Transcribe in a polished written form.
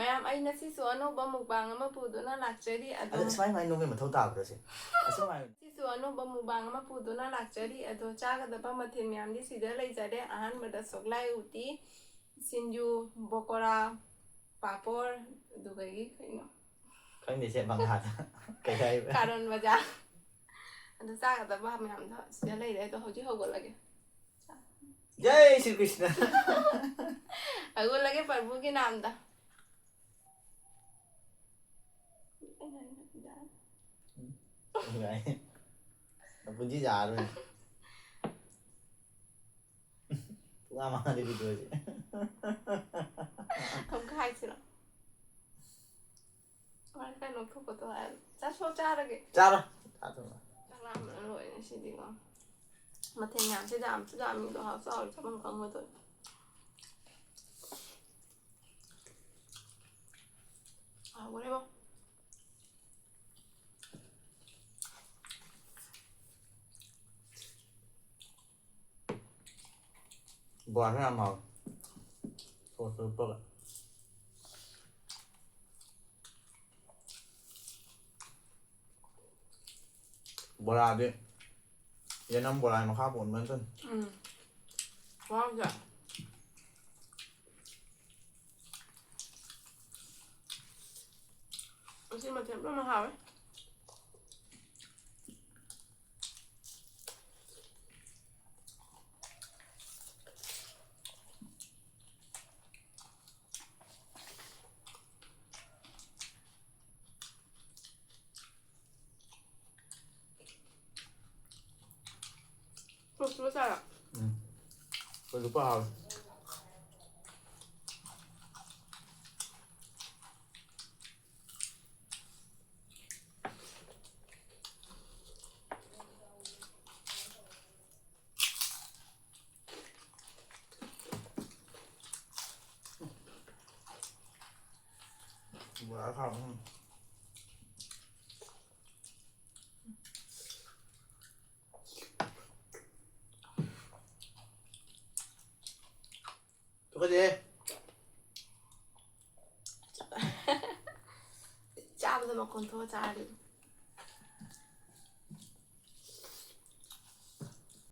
mayam ay nasisu ano ba mukbang ama pudo na lakchari ado smile mai no me mathau ta ba se smile sisu ano ba mukbang ama pudo na lakchari ado chaga da ba mathin myam di sida lai jade ahan mada soklai uti sinju bokora papor dugai kaino khang ni se bang ha kai kai karon baja ado chaga da ba myam da sida lai dai to hoji hogol lage jai shri krishna hogol lage prabhu ke naam da Right. Punji जा रहे हैं पूरा हमारे भी दोस्त không khai chứ đâu ngoài cái nó không có tôi là chắc số cha rồi kì cha rồi chắc làm nữa rồi này xin đi ngon mà thèm nhảm sẽ giảm những đồ hào sao chắc bằng con người tôi à có đây không buồn hay màu thôi bớt bò lại đi giờ năm bò lại mà khá buồn hơn thân ngon chưa xin mà thèm rất là hào ấy Tôi sao ạ? Tôi lúc nào bữa không cái gì cha bây giờ mà còn thua cha đi